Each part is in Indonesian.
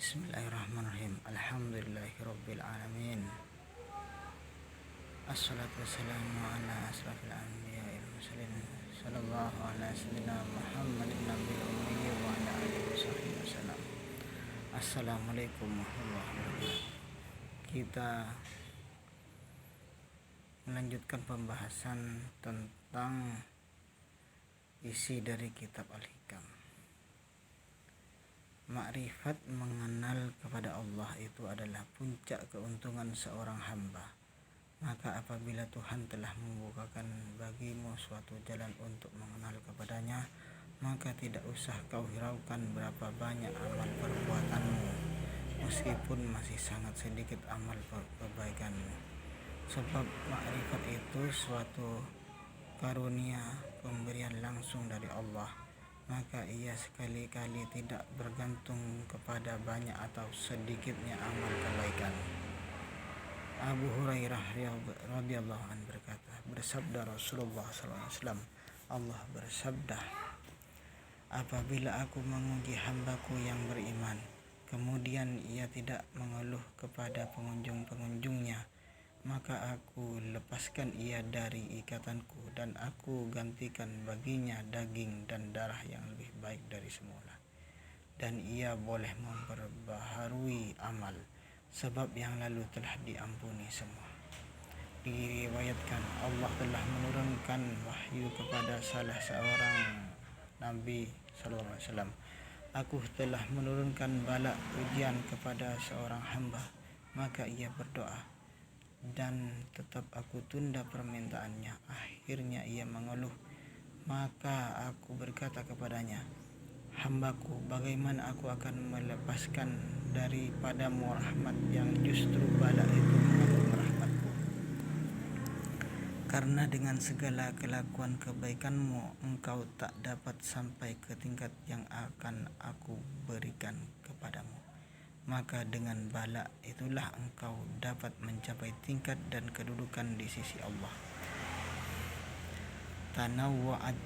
Bismillahirrahmanirrahim. Alhamdulillahirabbil alamin. Assalatu wassalamu ala asrafil anbiya'i wal mursalin. Sallallahu ala sayyidina Muhammadin nabiyil ummi wa ala alihi washabbihi wasallam. Assalamualaikum warahmatullahi wabarakatuh. Kita melanjutkan pembahasan tentang isi dari kitab Al-Hikam. Makrifat mengenal kepada Allah itu adalah puncak keuntungan seorang hamba. Maka apabila Tuhan telah membukakan bagimu suatu jalan untuk mengenal kepadanya, maka tidak usah kau hiraukan berapa banyak amal perbuatanmu, meskipun masih sangat sedikit amal kebaikanmu. Sebab makrifat itu suatu karunia pemberian langsung dari Allah, maka ia sekali-kali tidak bergantung kepada banyak atau sedikitnya amal kebaikan. Abu Hurairah radhiyallahu anhu berkata, bersabda Rasulullah SAW, Allah bersabda, apabila aku menguji hambaku yang beriman, kemudian ia tidak mengeluh kepada pengunjung-pengunjungnya, maka aku lepaskan ia dari ikatanku dan aku gantikan baginya daging dan darah yang lebih baik dari semula. Dan ia boleh memperbaharui amal, sebab yang lalu telah diampuni semua. Diriwayatkan Allah telah menurunkan wahyu kepada salah seorang Nabi SAW. Aku telah menurunkan bala ujian kepada seorang hamba, maka ia berdoa dan tetap aku tunda permintaannya. Akhirnya ia mengeluh, maka aku berkata kepadanya, hambaku, bagaimana aku akan melepaskan daripadamu rahmat yang justru bala itu mengandung rahmatku? Karena dengan segala kelakuan kebaikanmu engkau tak dapat sampai ke tingkat yang akan aku berikan kepadamu. Maka dengan bala itulah engkau dapat mencapai tingkat dan kedudukan di sisi Allah. Tanawwa'at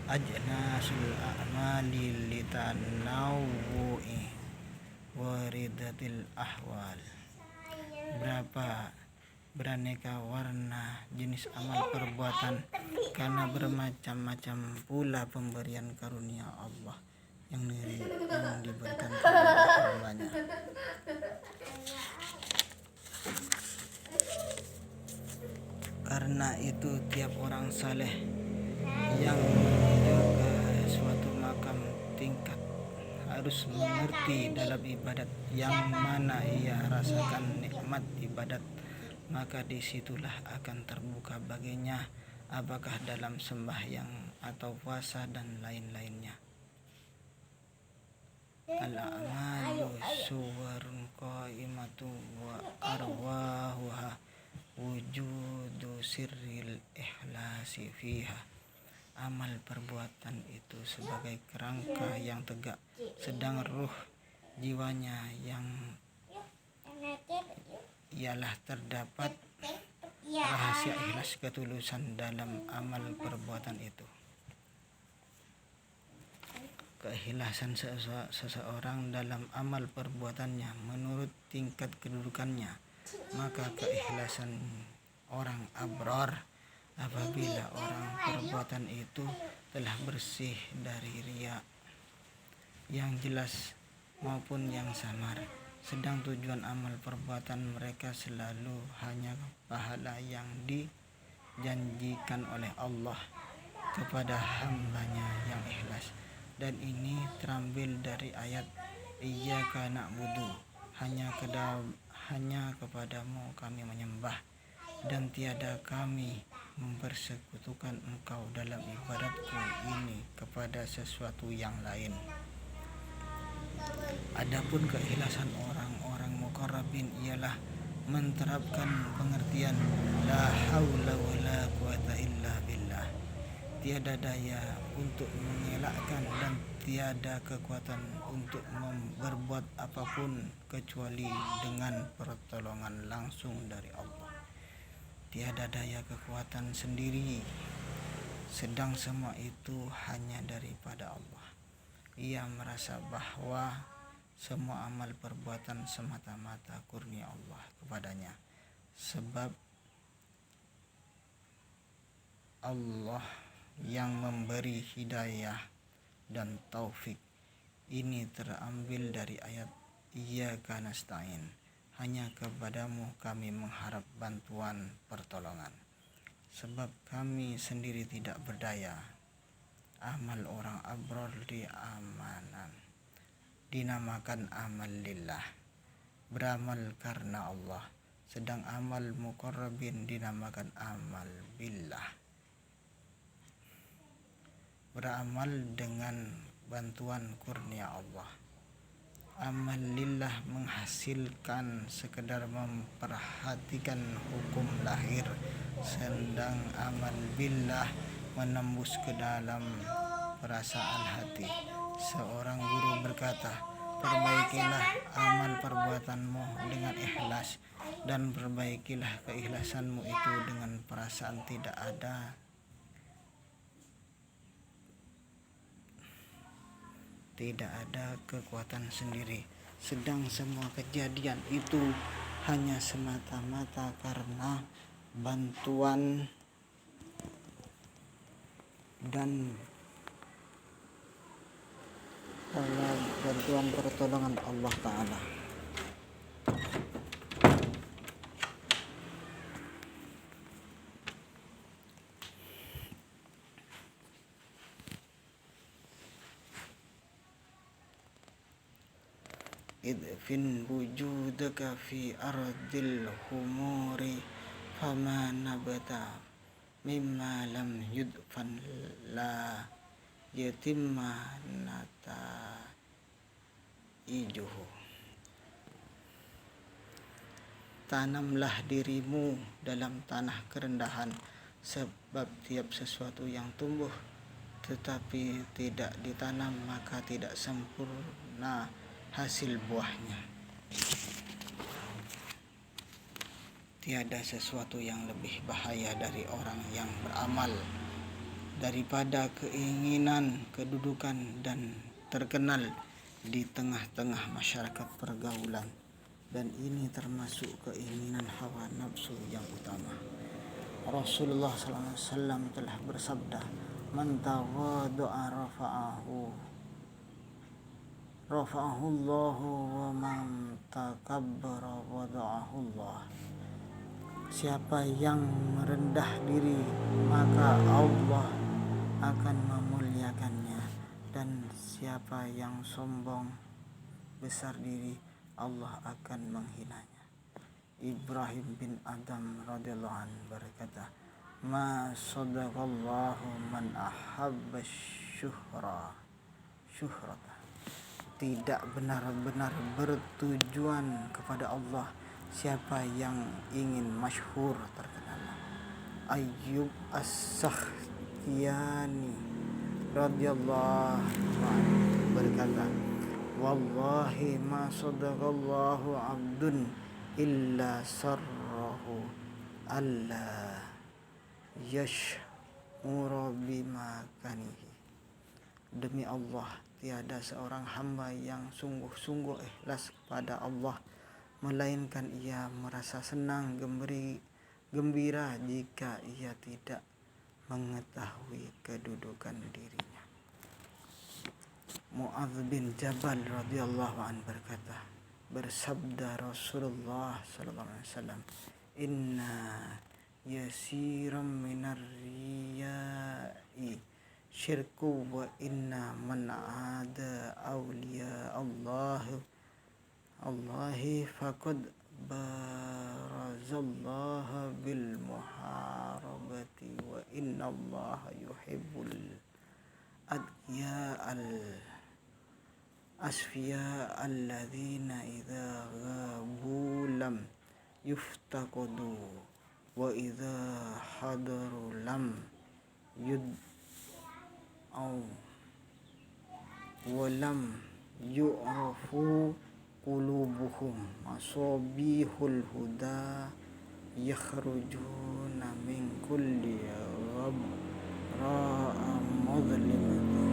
ajnasul a'mali litanawwu'i waridatil ahwal. Berapa beraneka warna jenis amal perbuatan, karena bermacam-macam pula pemberian karunia Allah yang diberikan kepada hambanya. Karena itu tiap orang saleh yang menuju ke suatu makam tingkat harus mengerti dalam ibadat yang mana ia rasakan nikmat ibadat, maka disitulah akan terbuka baginya apakah dalam sembahyang atau puasa dan lain-lainnya. Al-a'malu suwarun qaimatu wa arwahuha wujudu sirril ikhlasi fiha. Amal perbuatan itu sebagai kerangka yang tegak, sedang ruh jiwanya yang ialah terdapat rahasia ikhlas ketulusan dalam amal perbuatan itu. Keikhlasan seseorang dalam amal perbuatannya menurut tingkat kedudukannya. Maka keikhlasan orang abrar apabila orang perbuatan itu telah bersih dari riya yang jelas maupun yang samar, sedang tujuan amal perbuatan mereka selalu hanya pahala yang dijanjikan oleh Allah kepada hambanya yang ikhlas. Dan ini terambil dari ayat Iyyaka na'budu, hanya kepadamu kami menyembah, dan tiada kami mempersekutukan engkau dalam ibadatku ini kepada sesuatu yang lain. Adapun keikhlasan orang-orang muqarrabin ialah menerapkan pengertian la haula wala quwata illa billah, tiada daya untuk mengelakkan dan tiada kekuatan untuk berbuat apapun kecuali dengan pertolongan langsung dari Allah. Tiada daya kekuatan sendiri, sedang semua itu hanya daripada Allah. Ia merasa bahwa semua amal perbuatan semata-mata kurnia Allah kepadanya, sebab Allah yang memberi hidayah dan taufik. Ini terambil dari ayat Iyyaka nasta'in, hanya kepadamu kami mengharap bantuan pertolongan, sebab kami sendiri tidak berdaya. Amal orang abrar dinamakan amal lillah, beramal karena Allah, sedang amal muqarrabin dinamakan amal billah, beramal dengan bantuan kurnia Allah. Amal lillah menghasilkan sekedar memperhatikan hukum lahir, sedang amal billah menembus ke dalam perasaan hati. Seorang guru berkata, perbaikilah amal perbuatanmu dengan ikhlas, dan perbaikilah keikhlasanmu itu dengan perasaan tidak ada kekuatan sendiri, sedang semua kejadian itu hanya semata-mata karena bantuan pertolongan Allah Ta'ala. Idfin wujudaka fi ardil humuri fama nabata mimma lam yudfan la yatimma nataijuhu. Tanamlah dirimu dalam tanah kerendahan, sebab tiap sesuatu yang tumbuh tetapi tidak ditanam maka tidak sempurna hasil buahnya. Tiada sesuatu yang lebih bahaya dari orang yang beramal daripada keinginan kedudukan dan terkenal di tengah-tengah masyarakat pergaulan, dan ini termasuk keinginan hawa nafsu yang utama. Rasulullah SAW telah bersabda, man tawaddu'a rafa'ahu Allahu wa man takabbara wada'ahu Allah. Siapa yang merendah diri maka Allah akan memuliakannya, dan siapa yang sombong besar diri Allah akan menghinanya. Ibrahim bin Adam radhiyallahu anhu berkata, ma sadaqallahu man ahabba syuhrata. Tidak benar-benar bertujuan kepada Allah siapa yang ingin masyhur, terkenal. Ayyub as-Sakhtiyani radhiyallahu anhu berkata, wallahi ma sadaqallahu abdun illa sarrahu alla yash'ura bimakanihi. Demi Allah, tiada seorang hamba yang sungguh-sungguh ikhlas kepada Allah melainkan ia merasa senang gembira jika ia tidak mengetahui kedudukan dirinya. Mu'adz bin Jabal radhiyallahu anhu berkata, bersabda Rasulullah sallallahu alaihi wasallam, inna yasiran minar riya'i syirku wa inna man ada awliya Allahi faqad barazallaha bil muharabati wa inna allaha yuhibbul adya al asfiya alladzina idza ghabu lam yuftaqadu wa idza hadaru lam walam yu'rafu qulubuhum masabihul huda yakhrujuna min kulli ra'a mudlimatin.